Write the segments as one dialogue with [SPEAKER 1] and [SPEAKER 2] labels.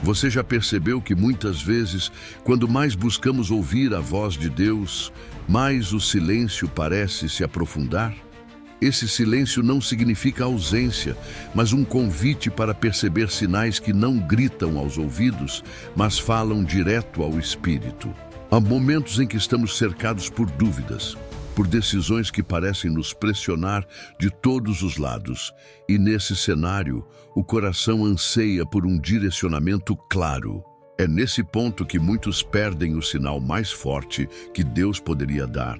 [SPEAKER 1] Você já percebeu que muitas vezes, quando mais buscamos ouvir a voz de Deus, mais o silêncio parece se aprofundar? Esse silêncio não significa ausência, mas um convite para perceber sinais que não gritam aos ouvidos, mas falam direto ao espírito. Há momentos em que estamos cercados por dúvidas, por decisões que parecem nos pressionar de todos os lados, e nesse cenário, o coração anseia por um direcionamento claro. É nesse ponto que muitos perdem o sinal mais forte que Deus poderia dar.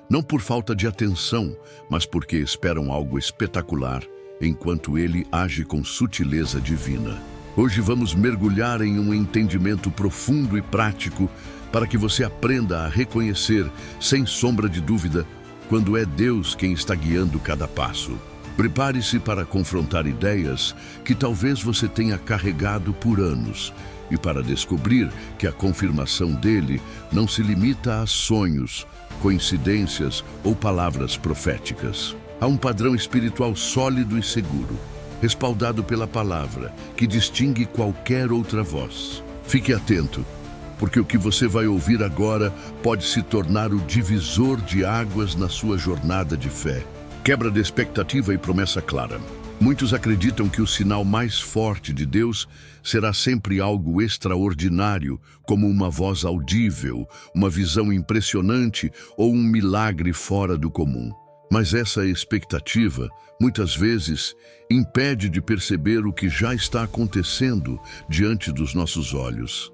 [SPEAKER 1] Não por falta de atenção, mas porque esperam algo espetacular, enquanto Ele age com sutileza divina. Hoje vamos mergulhar em um entendimento profundo e prático para que você aprenda a reconhecer, sem sombra de dúvida, quando é Deus quem está guiando cada passo. Prepare-se para confrontar ideias que talvez você tenha carregado por anos e para descobrir que a confirmação dele não se limita a sonhos, coincidências ou palavras proféticas. Há um padrão espiritual sólido e seguro, respaldado pela palavra, que distingue qualquer outra voz. Fique atento, porque o que você vai ouvir agora pode se tornar o divisor de águas na sua jornada de fé. Quebra de expectativa e promessa clara. Muitos acreditam que o sinal mais forte de Deus será sempre algo extraordinário, como uma voz audível, uma visão impressionante ou um milagre fora do comum. Mas essa expectativa, muitas vezes, impede de perceber o que já está acontecendo diante dos nossos olhos.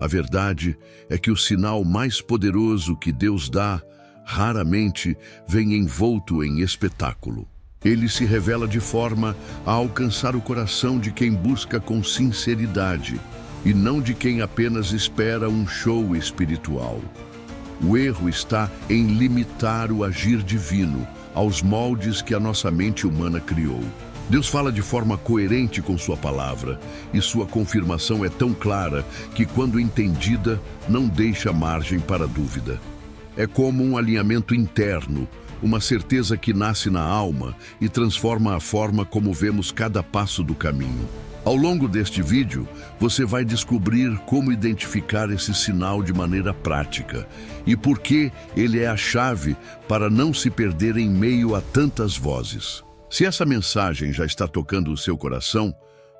[SPEAKER 1] A verdade é que o sinal mais poderoso que Deus dá, raramente vem envolto em espetáculo. Ele se revela de forma a alcançar o coração de quem busca com sinceridade e não de quem apenas espera um show espiritual. O erro está em limitar o agir divino aos moldes que a nossa mente humana criou. Deus fala de forma coerente com sua palavra, e sua confirmação é tão clara que, quando entendida, não deixa margem para dúvida. É como um alinhamento interno, uma certeza que nasce na alma e transforma a forma como vemos cada passo do caminho. Ao longo deste vídeo, você vai descobrir como identificar esse sinal de maneira prática e por que ele é a chave para não se perder em meio a tantas vozes. Se essa mensagem já está tocando o seu coração,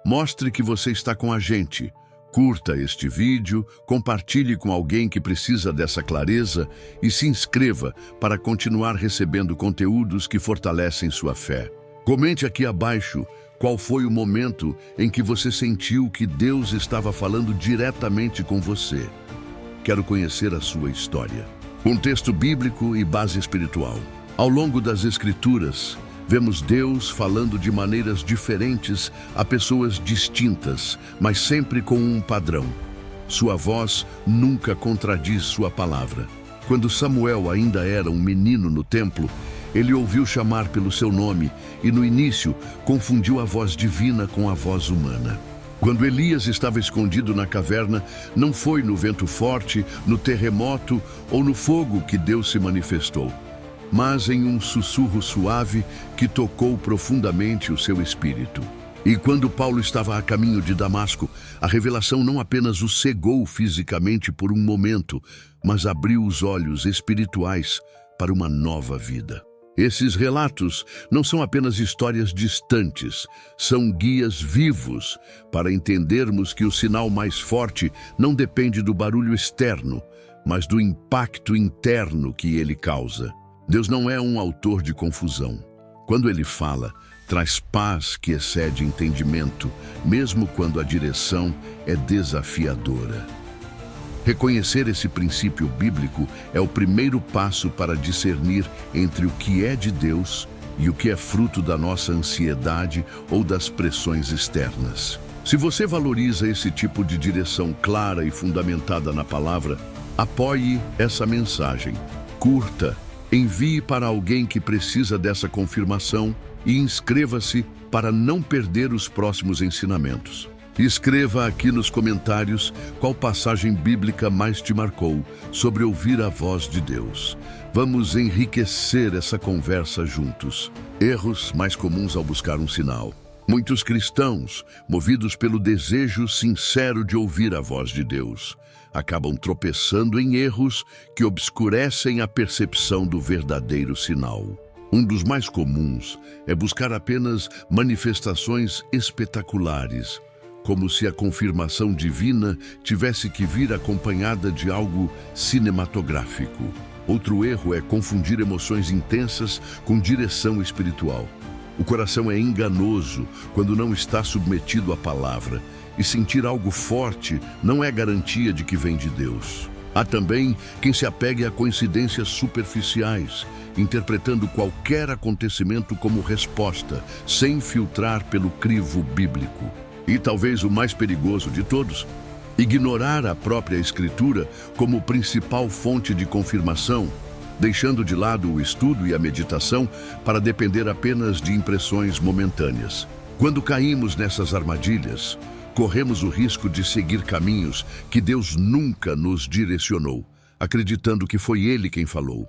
[SPEAKER 1] mostre que você está com a gente. Curta este vídeo, compartilhe com alguém que precisa dessa clareza e se inscreva para continuar recebendo conteúdos que fortalecem sua fé. Comente aqui abaixo qual foi o momento em que você sentiu que Deus estava falando diretamente com você. Quero conhecer a sua história. Contexto bíblico e base espiritual. Ao longo das Escrituras, vemos Deus falando de maneiras diferentes a pessoas distintas, mas sempre com um padrão. Sua voz nunca contradiz sua palavra. Quando Samuel ainda era um menino no templo, ele ouviu chamar pelo seu nome e, no início, confundiu a voz divina com a voz humana. Quando Elias estava escondido na caverna, não foi no vento forte, no terremoto ou no fogo que Deus se manifestou, mas em um sussurro suave que tocou profundamente o seu espírito. E quando Paulo estava a caminho de Damasco, a revelação não apenas o cegou fisicamente por um momento, mas abriu os olhos espirituais para uma nova vida. Esses relatos não são apenas histórias distantes, são guias vivos para entendermos que o sinal mais forte não depende do barulho externo, mas do impacto interno que ele causa. Deus não é um autor de confusão. Quando ele fala, traz paz que excede entendimento, mesmo quando a direção é desafiadora. Reconhecer esse princípio bíblico é o primeiro passo para discernir entre o que é de Deus e o que é fruto da nossa ansiedade ou das pressões externas. Se você valoriza esse tipo de direção clara e fundamentada na palavra, apoie essa mensagem. Curta, envie para alguém que precisa dessa confirmação e inscreva-se para não perder os próximos ensinamentos. Escreva aqui nos comentários qual passagem bíblica mais te marcou sobre ouvir a voz de Deus. Vamos enriquecer essa conversa juntos. Erros mais comuns ao buscar um sinal. Muitos cristãos, movidos pelo desejo sincero de ouvir a voz de Deus, acabam tropeçando em erros que obscurecem a percepção do verdadeiro sinal. Um dos mais comuns é buscar apenas manifestações espetaculares, como se a confirmação divina tivesse que vir acompanhada de algo cinematográfico. Outro erro é confundir emoções intensas com direção espiritual. O coração é enganoso quando não está submetido à palavra, e sentir algo forte não é garantia de que vem de Deus. Há também quem se apegue a coincidências superficiais, interpretando qualquer acontecimento como resposta, sem filtrar pelo crivo bíblico. E talvez o mais perigoso de todos, ignorar a própria Escritura como principal fonte de confirmação, deixando de lado o estudo e a meditação para depender apenas de impressões momentâneas. Quando caímos nessas armadilhas, corremos o risco de seguir caminhos que Deus nunca nos direcionou, acreditando que foi Ele quem falou.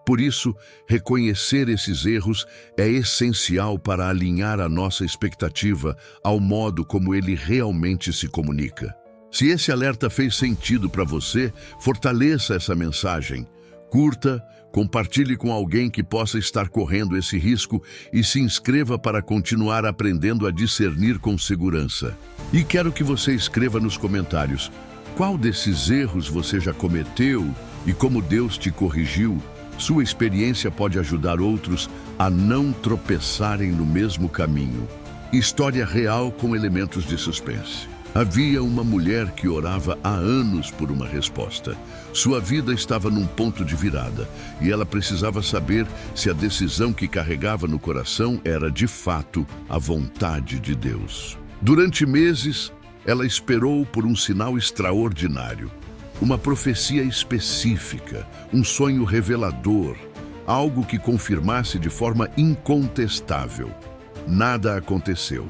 [SPEAKER 1] Por isso, reconhecer esses erros é essencial para alinhar a nossa expectativa ao modo como Ele realmente se comunica. Se esse alerta fez sentido para você, fortaleça essa mensagem. Curta, compartilhe com alguém que possa estar correndo esse risco e se inscreva para continuar aprendendo a discernir com segurança. E quero que você escreva nos comentários qual desses erros você já cometeu e como Deus te corrigiu. Sua experiência pode ajudar outros a não tropeçarem no mesmo caminho. História real com elementos de suspense. Havia uma mulher que orava há anos por uma resposta. Sua vida estava num ponto de virada e ela precisava saber se a decisão que carregava no coração era de fato a vontade de Deus. Durante meses, ela esperou por um sinal extraordinário, uma profecia específica, um sonho revelador, algo que confirmasse de forma incontestável. Nada aconteceu.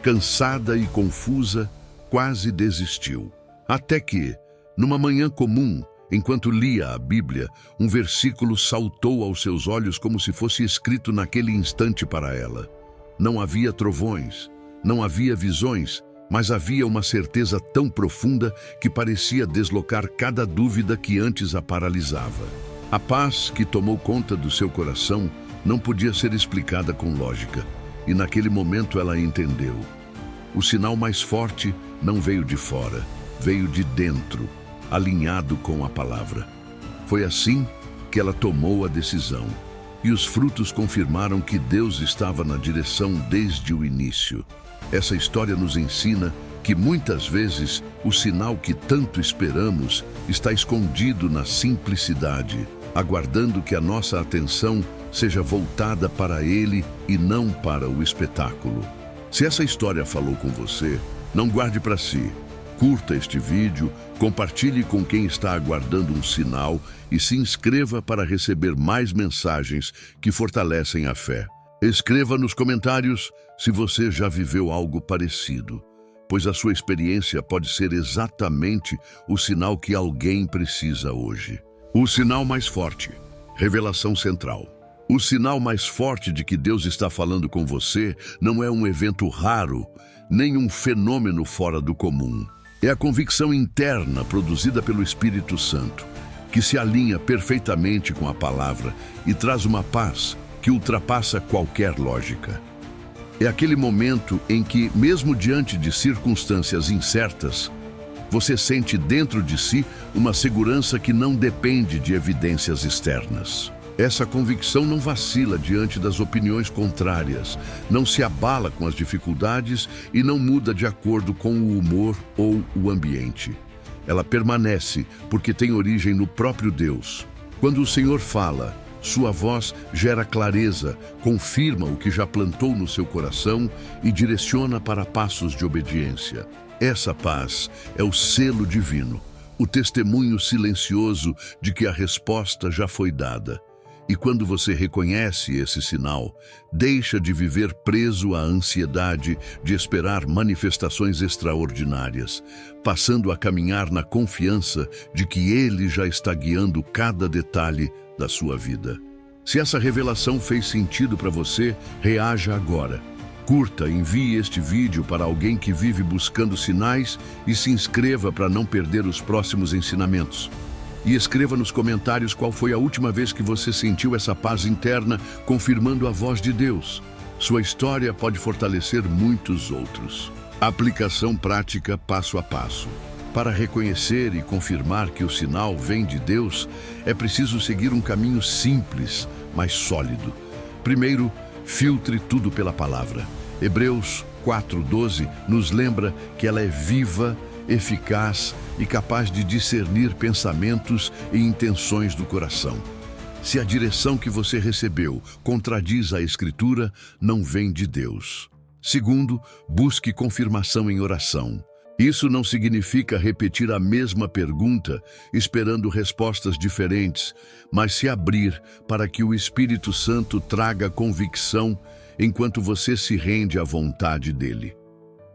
[SPEAKER 1] Cansada e confusa, quase desistiu. Até que, numa manhã comum, enquanto lia a Bíblia, um versículo saltou aos seus olhos como se fosse escrito naquele instante para ela. Não havia trovões, não havia visões, mas havia uma certeza tão profunda que parecia deslocar cada dúvida que antes a paralisava. A paz que tomou conta do seu coração não podia ser explicada com lógica, e naquele momento ela entendeu. O sinal mais forte não veio de fora, veio de dentro, alinhado com a palavra. Foi assim que ela tomou a decisão, e os frutos confirmaram que Deus estava na direção desde o início. Essa história nos ensina que muitas vezes o sinal que tanto esperamos está escondido na simplicidade, aguardando que a nossa atenção seja voltada para Ele e não para o espetáculo. Se essa história falou com você, não guarde para si. Curta este vídeo, compartilhe com quem está aguardando um sinal e se inscreva para receber mais mensagens que fortalecem a fé. Escreva nos comentários se você já viveu algo parecido, pois a sua experiência pode ser exatamente o sinal que alguém precisa hoje. O sinal mais forte, revelação central. O sinal mais forte de que Deus está falando com você não é um evento raro, nem um fenômeno fora do comum. É a convicção interna produzida pelo Espírito Santo, que se alinha perfeitamente com a palavra e traz uma paz que ultrapassa qualquer lógica. É aquele momento em que, mesmo diante de circunstâncias incertas, você sente dentro de si uma segurança que não depende de evidências externas. Essa convicção não vacila diante das opiniões contrárias, não se abala com as dificuldades e não muda de acordo com o humor ou o ambiente. Ela permanece porque tem origem no próprio Deus. Quando o Senhor fala, sua voz gera clareza, confirma o que já plantou no seu coração e direciona para passos de obediência. Essa paz é o selo divino, o testemunho silencioso de que a resposta já foi dada. E quando você reconhece esse sinal, deixa de viver preso à ansiedade de esperar manifestações extraordinárias, passando a caminhar na confiança de que Ele já está guiando cada detalhe da sua vida. Se essa revelação fez sentido para você, reaja agora. Curta, envie este vídeo para alguém que vive buscando sinais e se inscreva para não perder os próximos ensinamentos. E escreva nos comentários qual foi a última vez que você sentiu essa paz interna, confirmando a voz de Deus. Sua história pode fortalecer muitos outros. Aplicação prática passo a passo. Para reconhecer e confirmar que o sinal vem de Deus, é preciso seguir um caminho simples, mas sólido. Primeiro, filtre tudo pela palavra. Hebreus 4:12 nos lembra que ela é viva, eficaz e capaz de discernir pensamentos e intenções do coração. Se a direção que você recebeu contradiz a Escritura, não vem de Deus. Segundo, busque confirmação em oração. Isso não significa repetir a mesma pergunta, esperando respostas diferentes, mas se abrir para que o Espírito Santo traga convicção enquanto você se rende à vontade dele.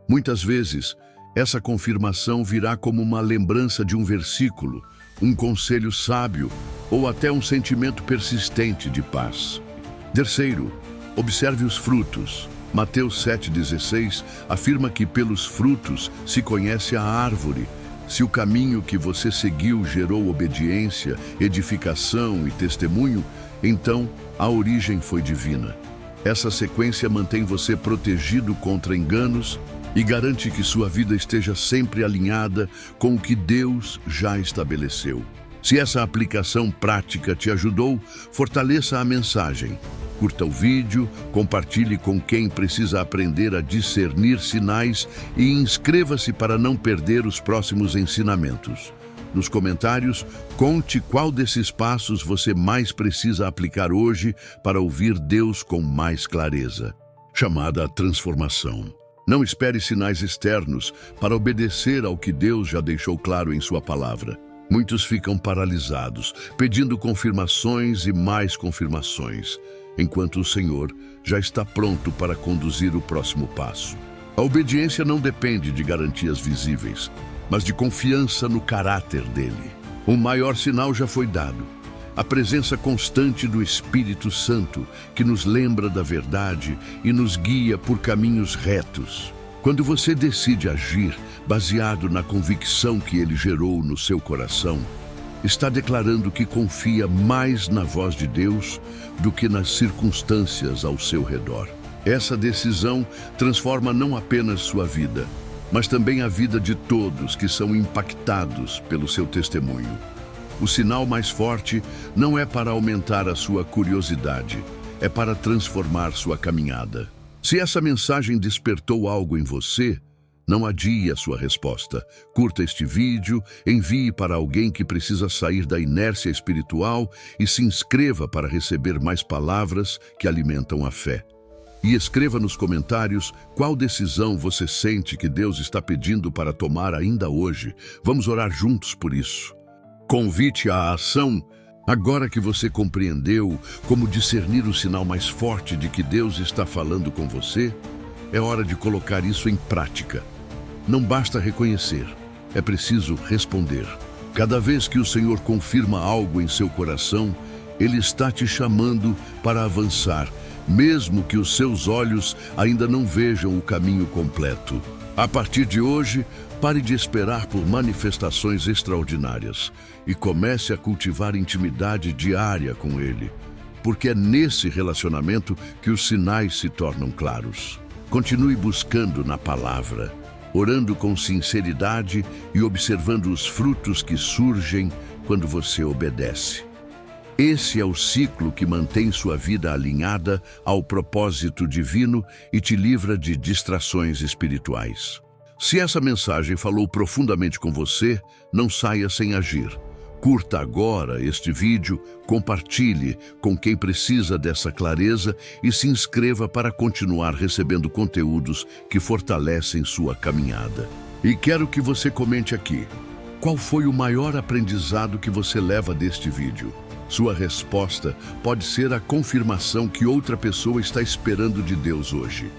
[SPEAKER 1] Muitas vezes, essa confirmação virá como uma lembrança de um versículo, um conselho sábio ou até um sentimento persistente de paz. Terceiro, observe os frutos. Mateus 7,16 afirma que pelos frutos se conhece a árvore. Se o caminho que você seguiu gerou obediência, edificação e testemunho, então a origem foi divina. Essa sequência mantém você protegido contra enganos e garante que sua vida esteja sempre alinhada com o que Deus já estabeleceu. Se essa aplicação prática te ajudou, fortaleça a mensagem. Curta o vídeo, compartilhe com quem precisa aprender a discernir sinais e inscreva-se para não perder os próximos ensinamentos. Nos comentários, conte qual desses passos você mais precisa aplicar hoje para ouvir Deus com mais clareza. Chamada à transformação. Não espere sinais externos para obedecer ao que Deus já deixou claro em sua palavra. Muitos ficam paralisados, pedindo confirmações e mais confirmações, enquanto o Senhor já está pronto para conduzir o próximo passo. A obediência não depende de garantias visíveis, mas de confiança no caráter dele. O maior sinal já foi dado: a presença constante do Espírito Santo, que nos lembra da verdade e nos guia por caminhos retos. Quando você decide agir baseado na convicção que ele gerou no seu coração, está declarando que confia mais na voz de Deus do que nas circunstâncias ao seu redor. Essa decisão transforma não apenas sua vida, mas também a vida de todos que são impactados pelo seu testemunho. O sinal mais forte não é para aumentar a sua curiosidade, é para transformar sua caminhada. Se essa mensagem despertou algo em você, não adie a sua resposta. Curta este vídeo, envie para alguém que precisa sair da inércia espiritual e se inscreva para receber mais palavras que alimentam a fé. E escreva nos comentários qual decisão você sente que Deus está pedindo para tomar ainda hoje. Vamos orar juntos por isso. Convite à ação. Agora que você compreendeu como discernir o sinal mais forte de que Deus está falando com você, é hora de colocar isso em prática. Não basta reconhecer, é preciso responder. Cada vez que o Senhor confirma algo em seu coração, Ele está te chamando para avançar, mesmo que os seus olhos ainda não vejam o caminho completo. A partir de hoje, pare de esperar por manifestações extraordinárias e comece a cultivar intimidade diária com Ele, porque é nesse relacionamento que os sinais se tornam claros. Continue buscando na palavra, orando com sinceridade e observando os frutos que surgem quando você obedece. Esse é o ciclo que mantém sua vida alinhada ao propósito divino e te livra de distrações espirituais. Se essa mensagem falou profundamente com você, não saia sem agir. Curta agora este vídeo, compartilhe com quem precisa dessa clareza e se inscreva para continuar recebendo conteúdos que fortalecem sua caminhada. E quero que você comente aqui: qual foi o maior aprendizado que você leva deste vídeo? Sua resposta pode ser a confirmação que outra pessoa está esperando de Deus hoje.